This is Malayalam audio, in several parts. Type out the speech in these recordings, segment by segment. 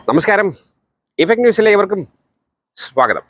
നമസ്കാരം, ഇഫക്ട് ന്യൂസിലെ ഏവർക്കും സ്വാഗതം.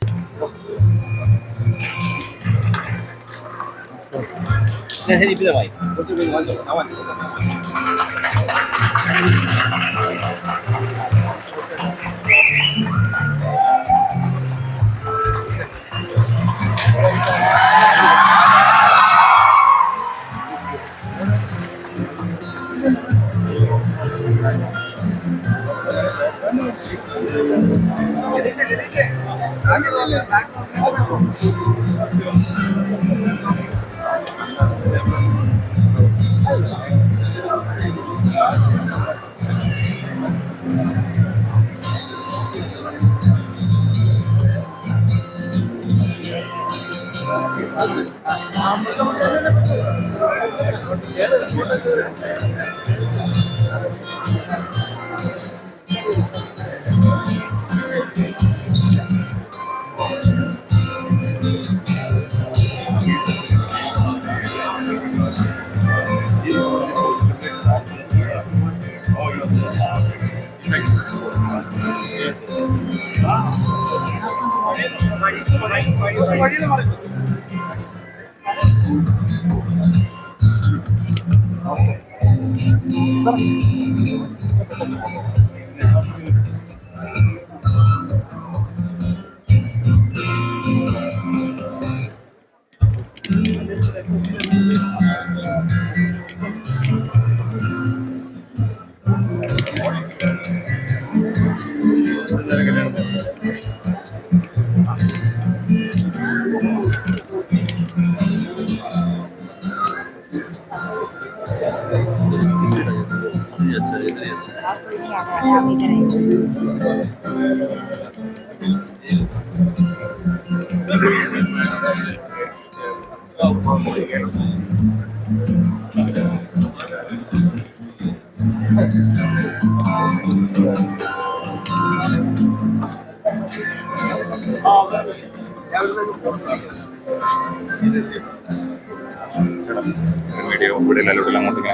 വീഡിയോ ഇവിടെ അങ്ങോട്ടേക്ക്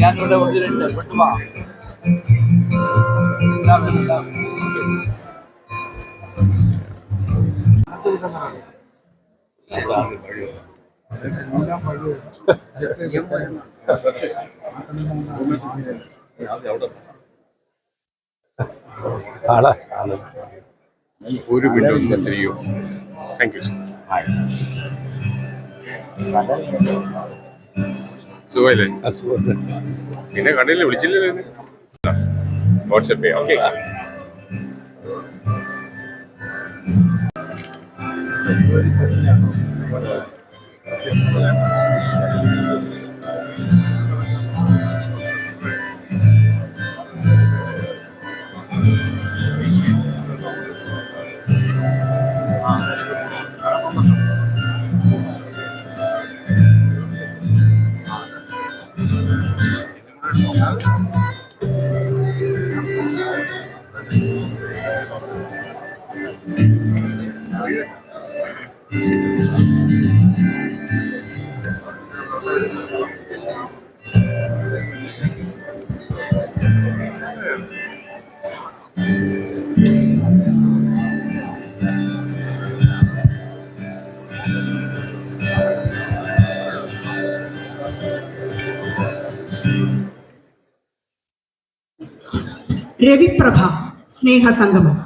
ഞാനിവിടെ വന്നിട്ടുണ്ട് പെട്ടുമാ ഒരു മിനിറ്റ് തിരിയോ. Thank you. സുഖമല്ലേ? പിന്നെ കണ്ടില്ല, വിളിച്ചില്ലല്ലോ. വാട്സപ്പ് ചെയ്യാം. ഓക്കെ. രവിപ്രഭ സ്നേഹ സംഗമം.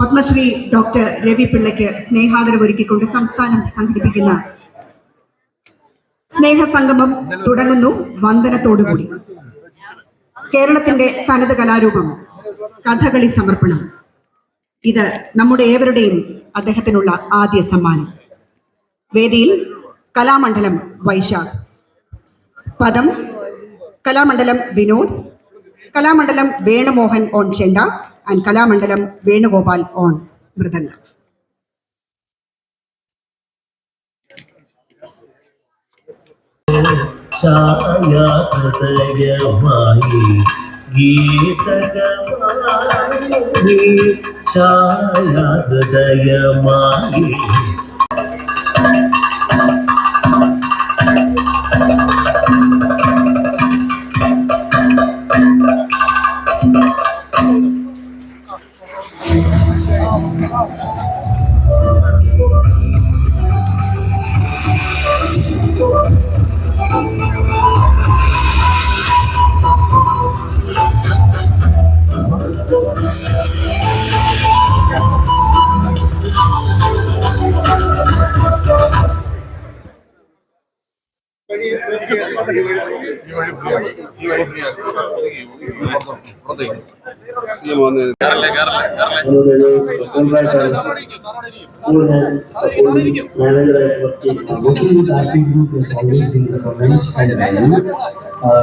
പത്മശ്രീ ഡോക്ടർ രവി പിള്ളയ്ക്ക് സ്നേഹാദരവൊരുക്കിക്കൊണ്ട് സംസ്ഥാനം സംഘടിപ്പിക്കുന്ന സ്നേഹ സംഗമം തുടങ്ങുന്നു വന്ദനത്തോടുകൂടി. കേരളത്തിന്റെ തനത് കലാരൂപം കഥകളി സമർപ്പണം. ഇത് നമ്മുടെ ഏവരുടെയും അദ്ദേഹത്തിനുള്ള ആദ്യ സമ്മാനം. വേദിയിൽ കലാമണ്ഡലം വൈശാഖ്, പദം Kalamandalam Vinod, Kalamandalam Venumohan on chenda and Kalamandalam Venugopal on mridanga.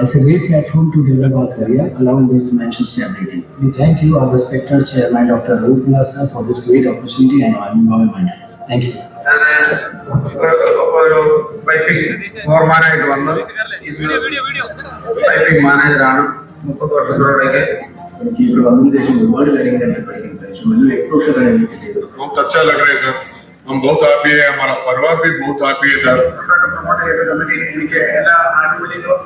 It's a great platform to develop our career along with financial stability. We thank you, our respected Chairman Dr. Rupala sir, for this great opportunity and involvement. Thank you. ഫോർമാനായിട്ട് വന്ന് ടൈപ്പിംഗ് മാനേജറാണ്. 30 വർഷത്തോടെ എനിക്ക് ഇവിടെ വന്നതിന് ശേഷം ഒരുപാട് കാര്യങ്ങൾ ഞാൻ പഠിക്കാൻ സാധിച്ചു. വലിയ എക്സ്പോഷർ എനിക്ക് കിട്ടിയത്. बहुत अच्छा लग रहा है सर, हम बहुत हैप्पी है, हमारा परिवार भी बहुत हैप्पी है सर. പ്രൊമോട്ട് ചെയ്ത കമ്പനി എനിക്ക് എല്ലാ ആനുകൂല്യങ്ങളും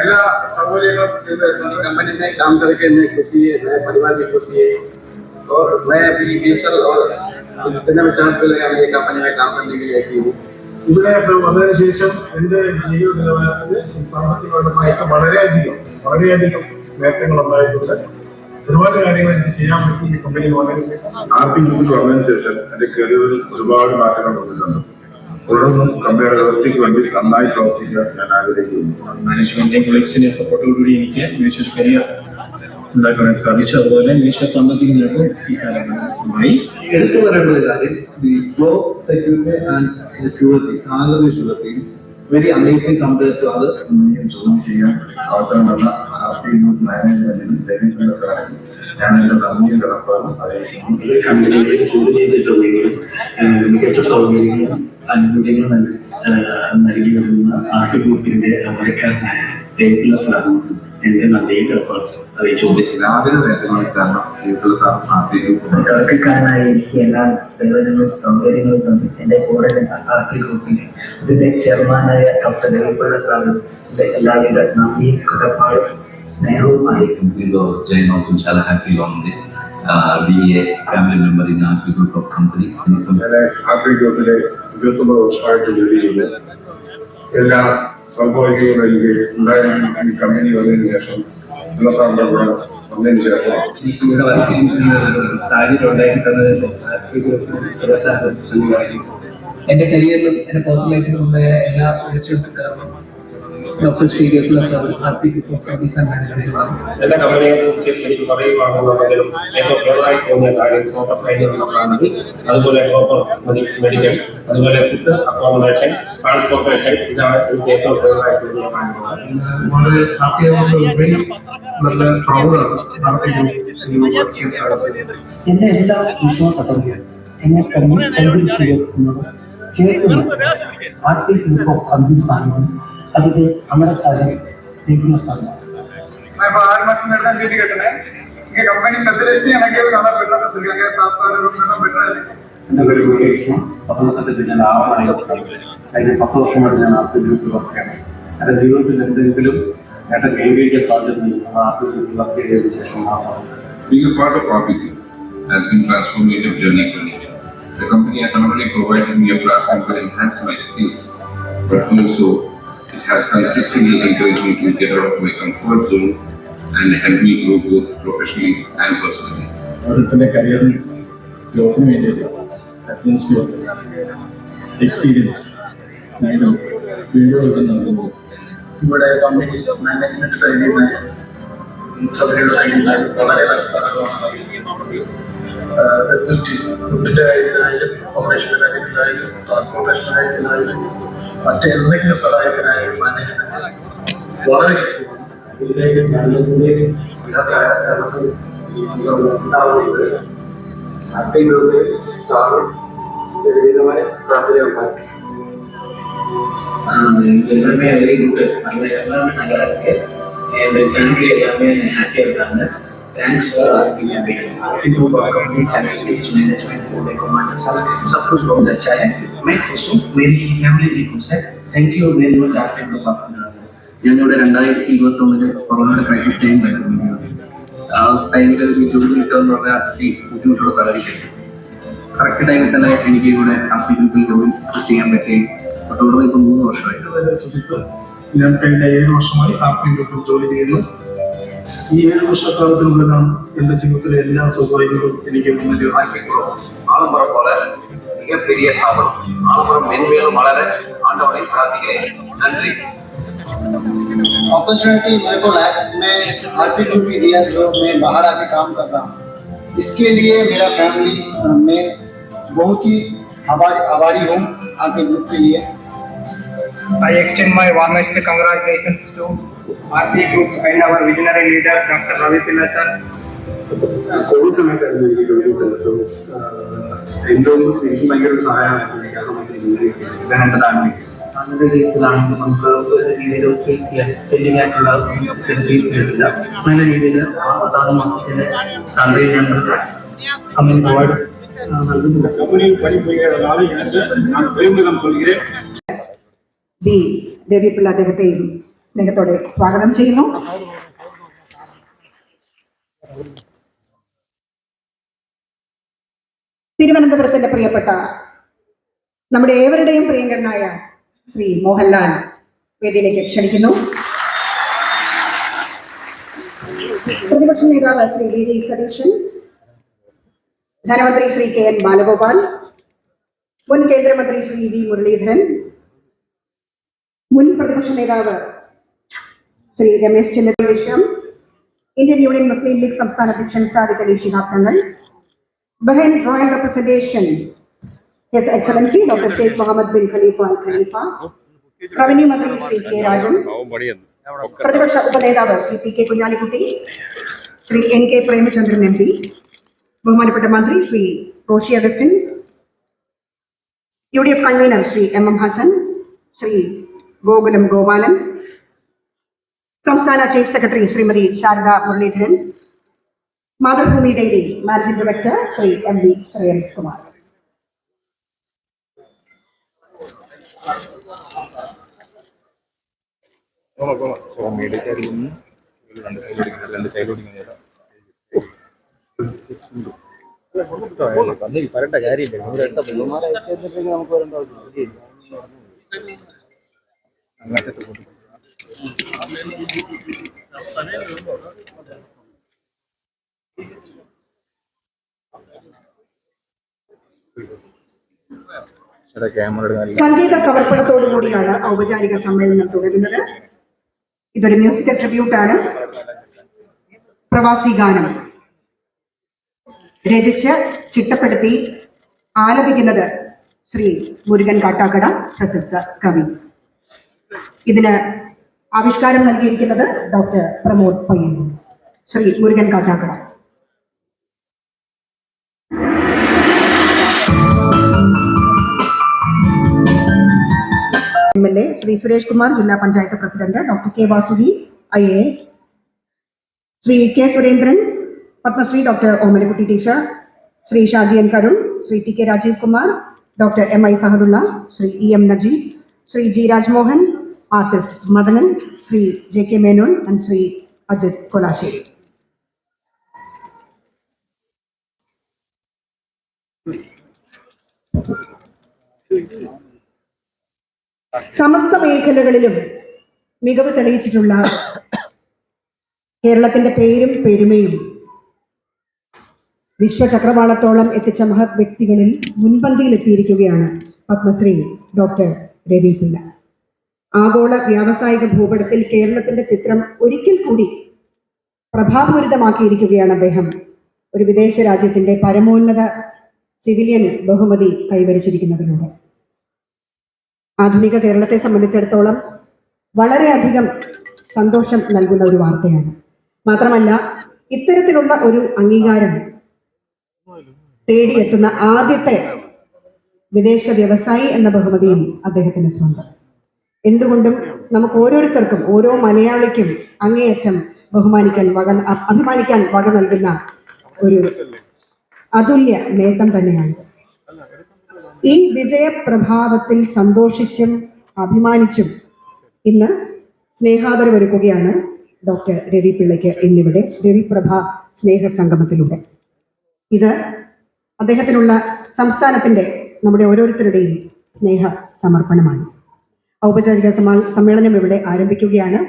എല്ലാ സൗകര്യങ്ങളും ചെയ്തു തരുന്നുണ്ട്. कंपनी में काम करके मैं खुशी है, मेरे परिवार की खुशी है और मैं अपनी डीजल और जितना भी चांस मिलेगा मेरी कंपनी में काम करने के लिए आई हूँ. ഇവിടെ വന്നതിന് ശേഷം എൻ്റെ ജീവിത നിലവാരത്തിന് സാമ്പത്തികമായിട്ട് വളരെയധികം നേട്ടങ്ങൾ ഉണ്ടായിട്ടുണ്ട്. ഒരുപാട് കാര്യങ്ങൾ എനിക്ക് ചെയ്യാൻ പറ്റും ഈ കമ്പനി വന്നതിന് ശേഷം. ആർപി ഗ്രൂപ്പിൽ വന്നതിന് ശേഷം എൻ്റെ കരിയറിൽ ഒരുപാട് മാറ്റങ്ങൾ വന്നിട്ടുണ്ട്. തുടർന്നും കമ്പനിയുടെ വ്യവസ്ഥയ്ക്ക് വേണ്ടി നന്നായി പ്രവർത്തിക്കാൻ ഞാൻ ആഗ്രഹിക്കുന്നു. മാനേജ്മെന്റിന്റെ കൊളീഗ്സിന്റെ സപ്പോർട്ടോടുകൂടി എനിക്ക് മികച്ചൊരു കരിയർ ഉണ്ടാക്കാൻ സാധിച്ചു. അതുപോലെ മികച്ച സാമ്പത്തിക നേട്ടം ഈ കാലഘട്ടമായി എടുത്തു പറയേണ്ട ഒരു കാര്യം, the slow security and the purity, salary purity very amazing compare to other. ചോദ്യം ചെയ്യാൻ അവസരം വന്ന ആർപി ഗ്രൂപ്പ് മാനേജ്മെന്റിനും ഡെലിവറി സാറിനും ഞാൻ എൻ്റെ നന്ദി കടപ്പാടും അറിയിക്കുന്നു. കമ്പനികളിൽ ജോലി ചെയ്തിട്ടുണ്ടെങ്കിലും മികച്ച സൗകര്യങ്ങളും ആനുകൂല്യങ്ങളും നൽകി വരുന്ന ആർട്ട് ഗ്രൂപ്പിന്റെ അമേരിക്കൻ സാറിനും എൻ്റെ നന്ദിയും അറിയിച്ചുകൊണ്ട് രാവിലെ വേഗമായി കാരണം വീട്ടിൽ സാർ തുടക്കക്കാരനായി എനിക്ക് എല്ലാ സേവനങ്ങളും സൗകര്യങ്ങളും തന്നു എൻ്റെ കൂടെ നിന്ന് ആർട്ടി ഗ്രൂപ്പിലെ ഇതിൻ്റെ ചെയർമാനായ ഡോക്ടർ രവിപിള്ള സാറിൻ്റെ എല്ലാവിധ നന്ദിയും കടപ്പാടും സ്നേഹവുമായി. ജയനോട്ടും చాలా హ్యాపీగా ఉంది being a family member in RP Group of company. ഞാൻ ആർപി ഗ്രൂപ്പിലെ 29 വർഷമായിട്ട് ജോലി ചെയ്തു. എല്ലാ സൗഭാഗ്യങ്ങളും എനിക്ക് ഉണ്ടായിരുന്ന ഈ കമ്പനി വന്നതിന് ശേഷം എല്ലാ സാധനങ്ങളും വന്നതിന് ശേഷം എനിക്ക് ഇവിടെ വർക്ക് ചെയ്യുന്ന സാഹചര്യം ഉണ്ടാക്കി തന്നത് എൻ്റെ കരിയറിലും എൻ്റെ പേഴ്സണൽ ലൈഫിലും ഉണ്ടായ എല്ലാ ഒഴിച്ചുകൊണ്ട് കാരണം doctor Shri Ravi Pillai sir RP Group of Companies and Management. എല്ലാ കമ്പനിയെ കുറിച്ച് എനിക്ക് പറയുവാണെന്നുണ്ടെങ്കിലും ഏറ്റവും ഫേവറായി തോന്നിയ കാര്യം പ്രോപ്പർ ട്രെയിനിങ് സ്ഥാനത്ത്, അതുപോലെ പ്രോപ്പർ മെഡിക്കൽ, അതുപോലെ ഫുഡ് അക്കോമഡേഷൻ, ട്രാൻസ്പോർട്ടേഷൻ, ഇതാണ് എനിക്ക് ഏറ്റവും ഫേവറായി തോന്നിയ കാര്യങ്ങൾ. വളരെ ഹാപ്പിയാവുന്ന നല്ല പ്രൗഡാണ് RP Group. എൻ്റെ എല്ലാ വിശ്വാസങ്ങളും എന്നെ ആർട്ടി ഗ്രൂപ്പ് ഓഫ് കമ്പനി ആണ്. അതിൻ്റെ അമരക്കാരൻ രവിപിള്ള സാറാണ്. എൻ്റെ പേര് മുരളീകൃഷ്ണൻ. പത്തനംതിട്ട ഞാൻ 6 കഴിഞ്ഞ 10 വർഷമായിട്ട് ഞാൻ RP ഗ്രൂപ്പിൽ വർക്ക് ചെയ്യണം. എൻ്റെ ജീവിതത്തിൽ എന്തെങ്കിലും നേട്ടം കൈവരിക്കാൻ സാധിച്ചിട്ടുണ്ടെങ്കിൽ RP ഗ്രൂപ്പിൽ വർക്ക് ചെയ്തതിനു ശേഷം മാത്രമാണ്. Being a part of RP Group has been a transformative journey for me. The company has not only provided me a platform to enhance my skills, but also it has consistently encouraged me to get out of my comfort zone and help me grow both professionally and personally. ഓരോരുത്തരുടെ കരിയറിൽ ഗ്രോത്തിന് വേണ്ടിയിട്ട് അറ്റ്മോസ്ഫിയർ, എക്സ്പീരിയൻസ്, ഗൈഡൻസ് വീണ്ടും നൽകുന്നു. ഇവിടെ കമ്പനി മാനേജ്മെന്റ് സൈഡിൽ വളരെ നല്ല സഹകരണമാണ്. ഫെസിലിറ്റീസ്, ഫുഡിന്റെ കാര്യത്തിലായാലും ഓപ്പറേഷന്റെ കാര്യത്തിലായാലും ട്രാൻസ്പോർട്ടേഷന്റെ കാര്യത്തിലായാലും മറ്റെന്തെങ്കിലും സഹായത്തിനായാലും മാനേജ്മെന്റ് വളരെ എല്ലാ സഹായ സഹകരണവും ഉണ്ടാവുന്നത് RP ഗ്രൂപ്പിൽ സാറും വിവിധമായ പ്രാർത്ഥനയുണ്ടാകും. எல்லாமே வெரி குட். நல்ல எல்லாமே நல்லா இருக்கு. என் ஃபேமிலி எல்லாமே ஹாப்பியாக இருக்காங்க. Thanks for RP Group of Companies Facilities Management for the command. सब कुछ बहुत अच्छा है. मैं खुश हूँ, मेरी फैमिली भी खुश है. Thank you very much RP Group of Companies. ഞങ്ങളുടെ 2021 കൊറോണയുടെ ക്രൈസിസ് ടൈം ആയിരുന്നു. ആ ടൈമിൽ ഒരു ജോലി കിട്ടുക എന്ന് പറഞ്ഞാൽ ബുദ്ധിമുട്ടുള്ള സാഹചര്യം. കറക്റ്റ് ടൈമിൽ തന്നെ എനിക്ക് ഇവിടെ RP ഗ്രൂപ്പിൽ ജോലി ചെയ്യാൻ പറ്റി. തുടർന്ന് ഇപ്പോൾ 3 വർഷമായി. സുഹൃത്ത്, ഞാൻ കഴിഞ്ഞ 7 വർഷമായി RP ഗ്രൂപ്പിൽ ജോലി ചെയ്യുന്നു. ഈ 7 വർഷക്കാലത്തിനുള്ളിലാണ് എൻ്റെ ജീവിതത്തിലെ എല്ലാ സൗകര്യങ്ങളും എനിക്ക് വന്നു ചേർന്നു. ஆலமரம் போல மிகப்பெரிய ஸ்தாபனம். ஆலமரம் மென்மேலும் வளர ஆண்டவனை பிரார்த்திக்கிறேன். நன்றி. अपॉर्चुनिटी मेरे को मैं RP Group ही दिया जो मैं बाहर आके काम कर रहा हूँ. इसके लिए मेरा फैमिली मैं बहुत ही आभारी हूँ RP Group के लिए. I extend my warmest congratulations to RP Group and our visionary leader Dr. Ravipilla sir. Covid സമയത്തായിരുന്നു എനിക്ക് ജോലി ദിവസം എനിക്ക് ഭയങ്കര ഒരു സഹായമായിരുന്നു. കാരണം എൻ്റെ ഫാമിലി അങ്ങനത്തെ കേസിലാണെങ്കിൽ നമുക്ക് ഒരു രീതിയിൽ ഫേസ് ചെയ്യാൻ പെൻഡിങ് ആയിട്ടുള്ള ഫേസ് ചെയ്തില്ല. നല്ല രീതിയിൽ 6 മാസത്തിൻ്റെ സാലറി ഞങ്ങൾ കമ്പനി പ്രൊവൈഡ് നൽകുന്നില്ല. കമ്പനിയിൽ പണിപുരിയുടെ ആളെ ഞാൻ പെരുമിതം കൊള്ളുകയും ബി രവിപിള്ള അദ്ദേഹത്തെയും സ്നേഹത്തോടെ സ്വാഗതം ചെയ്യുന്നു. തിരുവനന്തപുരത്തിന്റെ പ്രിയപ്പെട്ട നമ്മുടെ ഏവരുടെയും പ്രിയങ്കരനായ ശ്രീ മോഹൻലാൽ വേദിയിലേക്ക് ക്ഷണിക്കുന്നു. പ്രതിപക്ഷ നേതാവ് ശ്രീ VD സതീശൻ, ധനമന്ത്രി ശ്രീ KN ബാലഗോപാൽ, മുൻ കേന്ദ്രമന്ത്രി ശ്രീ V മുരളീധരൻ, മുൻ പ്രതിപക്ഷ നേതാവ് Shri Ramesh Chennithala, Indian Union Muslim League സംസ്ഥാന അധ്യക്ഷൻ Sadiq Ali Shihab Thangal, Bahrain royal representation his excellency doctor Sheikh Muhammad bin Khalifa Al Khalifa, revenue മന്ത്രി ശ്രീ K രാജൻ, പ്രതിപക്ഷ ഉപനേതാവ് Shri PK Kunhalikutty, Shri NK Premachandran MP, ബഹുമാനപ്പെട്ട മന്ത്രി Shri Roshy Augustine, UDF convener Shri MM Hassan, Shri Gokulam Gopalan, സംസ്ഥാന chief secretary Shrimati Sarada Muraleedharan, Mathrubhumi daily managing director Shri MV Shreyams Kumar. പറയേണ്ട കാര്യമില്ല, നമുക്ക് വരേണ്ട ആവശ്യമില്ല. സംഗീത സമർപ്പണത്തോടുകൂടിയാണ് ഔപചാരിക സമ്മേളനം തുടരുന്നത്. ഇതൊരു മ്യൂസിക്കൽ ട്രിബ്യൂട്ടാണ്. പ്രവാസി ഗാനം രചിച്ച് ചിട്ടപ്പെടുത്തി ആലപിക്കുന്നത് ശ്രീ മുരുകൻ കാട്ടാക്കട, പ്രശസ്ത കവി. ഇതിന് ആവിഷ്കാരം നൽകിയിരിക്കുന്നത് ഡോക്ടർ പ്രമോദ് പയ്യന്നൂർ. ശ്രീ മുരുകൻ കാട്ടാക്കട. MLA ശ്രീ സുരേഷ് കുമാർ, ജില്ലാ panchayat president doctor K Vasuki IAS, Shri K Surendran, Padmashri doctor Omanakutty teacher, Shri Shaji N Karun, Shri TK Rajeev Kumar, doctor MI Sahadulla, Shri EM Najeeb, Shri G Rajmohan, artist Madanan, Shri JK Menon and Shri Ajith Kolassery. സമസ്ത മേഖലകളിലും മികവ് തെളിയിച്ചിട്ടുള്ള കേരളത്തിന്റെ പേരും പെരുമയും വിശ്വചക്രവാളത്തോളം എത്തിച്ച മഹത് വ്യക്തികളിൽ മുൻപന്തിയിലെത്തിയിരിക്കുകയാണ് പത്മശ്രീ ഡോക്ടർ രവി പിള്ള. ആഗോള വ്യാവസായിക ഭൂപടത്തിൽ കേരളത്തിന്റെ ചിത്രം ഒരിക്കൽ കൂടി പ്രഭാപൂരിതമാക്കിയിരിക്കുകയാണ് അദ്ദേഹം. ഒരു വിദേശ രാജ്യത്തിന്റെ പരമോന്നത സിവിലിയൻ ബഹുമതി കൈവരിച്ചിരിക്കുന്നതിലൂടെ ആധുനിക കേരളത്തെ സംബന്ധിച്ചിടത്തോളം വളരെയധികം സന്തോഷം നൽകുന്ന ഒരു വാർത്തയാണ്. മാത്രമല്ല, ഇത്തരത്തിലുള്ള ഒരു അംഗീകാരം തേടിയെത്തുന്ന ആദ്യത്തെ വിദേശ വ്യവസായി എന്ന ബഹുമതിയും അദ്ദേഹത്തിന് സ്വന്തം. എന്തുകൊണ്ടും നമുക്ക് ഓരോരുത്തർക്കും, ഓരോ മലയാളിക്കും അങ്ങേയറ്റം അഭിമാനിക്കാൻ വക നൽകുന്ന ഒരു അതുല്യ നേട്ടം തന്നെയാണ്. ഈ വിജയപ്രഭാവത്തിൽ സന്തോഷിച്ചും അഭിമാനിച്ചും ഇന്ന് സ്നേഹാദരമൊരുക്കുകയാണ് ഡോക്ടർ രവി പിള്ളയ്ക്ക് ഇന്നിവിടെ രവിപ്രഭ സ്നേഹ സംഗമത്തിലൂടെ. ഇത് അദ്ദേഹത്തിനുള്ള സംസ്ഥാനത്തിന്റെ, നമ്മുടെ ഓരോരുത്തരുടെയും സ്നേഹ സമർപ്പണമാണ്. ഔപചാരിക സമ്മേളനം ഇവിടെ ആരംഭിക്കുകയാണ്.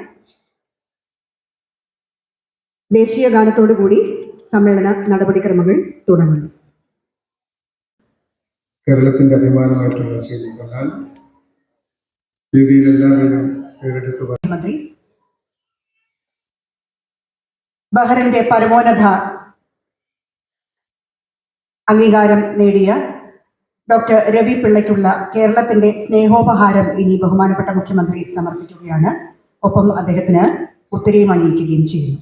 ദേശീയ ഗാനത്തോടുകൂടി സമ്മേളന നടപടിക്രമങ്ങൾ തുടങ്ങുന്നു. കേരളത്തിന്റെ അഭിമാനമായിട്ടുള്ള ശ്രീ കലാൽ രീതിയിലെല്ലാവരും മന്ത്രി, ബഹ്റിന്റെ പരമോന്നത അംഗീകാരം നേടിയ ഡോക്ടർ രവി പിള്ളയ്ക്കുള്ള കേരളത്തിന്റെ സ്നേഹോപഹാരം ഇനി ബഹുമാനപ്പെട്ട മുഖ്യമന്ത്രി സമർപ്പിക്കുകയാണ്. ഒപ്പം അദ്ദേഹത്തിന് ഉത്തരയും അണിയിക്കുകയും ചെയ്യുന്നു.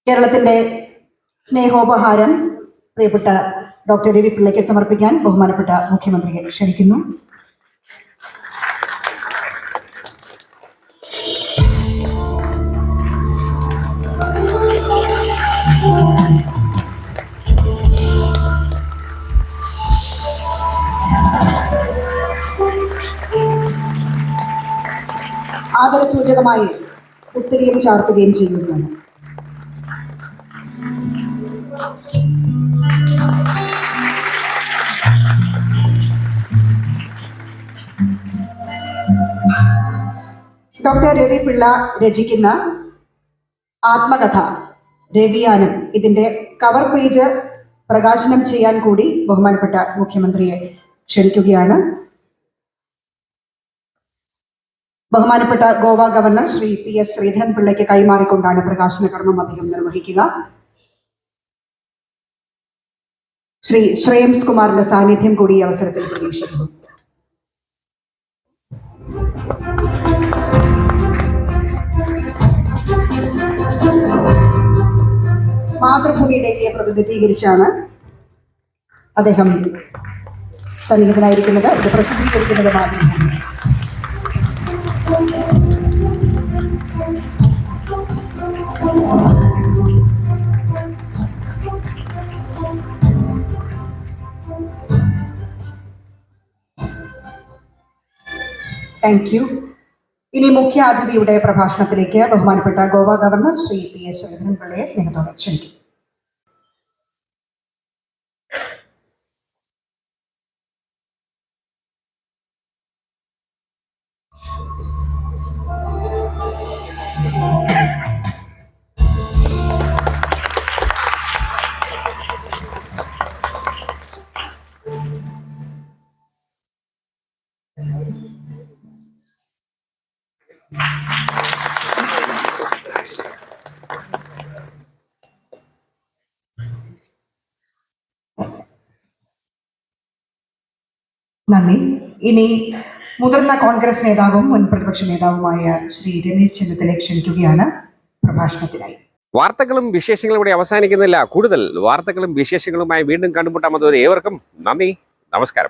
കേരളത്തിന്റെ സ്നേഹോപഹാരം പ്രിയപ്പെട്ട ഡോക്ടർ രവി പിള്ളയ്ക്ക് സമർപ്പിക്കാൻ ബഹുമാനപ്പെട്ട മുഖ്യമന്ത്രിയെ ക്ഷണിക്കുന്നു. ആദരസൂചകമായി ഉത്തരയും ചാർത്തുകയും ചെയ്യുകയാണ്. ഡോക്ടർ രവി പിള്ള രചിക്കുന്ന ആത്മകഥ രവിയാനം, ഇതിന്റെ കവർ പേജ് പ്രകാശനം ചെയ്യാൻ കൂടി ബഹുമാനപ്പെട്ട മുഖ്യമന്ത്രിയെ ക്ഷണിക്കുകയാണ്. ബഹുമാനപ്പെട്ട ഗോവ ഗവർണർ ശ്രീ PS ശ്രീധരൻ പിള്ളയ്ക്ക് കൈമാറിക്കൊണ്ടാണ് പ്രകാശന കർമ്മം അദ്ദേഹം നിർവഹിക്കുക. ശ്രീ ശ്രേയംസ് കുമാറിന്റെ സാന്നിധ്യം കൂടി ഈ അവസരത്തിൽ പ്രതീക്ഷിക്കുന്നു. മാതൃ മാതൃഭൂമി ഡെയിലിയെ പ്രതിനിധീകരിച്ചാണ് അദ്ദേഹം സന്നിഹിതനായിരിക്കുന്നത്. ഇത് പ്രസിദ്ധീകരിക്കുന്നത് മാതൃഭൂമി. Thank you. ഇനി മുഖ്യ അതിഥിയുടെ പ്രഭാഷണത്തിലേക്ക് ബഹുമാനപ്പെട്ട ഗോവ ഗവർണർ ശ്രീ PS ശ്രീധരൻപിള്ളയെ സ്നേഹത്തോടെ ക്ഷണിക്കും. നന്ദി. ഇനി മുതിർന്ന കോൺഗ്രസ് നേതാവും മുൻ പ്രതിപക്ഷ നേതാവുമായ ശ്രീ രമേശ് ചെന്നിത്തലയെ ക്ഷണിക്കുകയാണ് പ്രഭാഷണത്തിനായി. വാർത്തകളും വിശേഷങ്ങളും ഇവിടെ അവസാനിക്കുന്നില്ല. കൂടുതൽ വാർത്തകളും വിശേഷങ്ങളുമായി വീണ്ടും കണ്ടുമുട്ടാം. അതുവരെ ഏവർക്കും നന്ദി, നമസ്കാരം.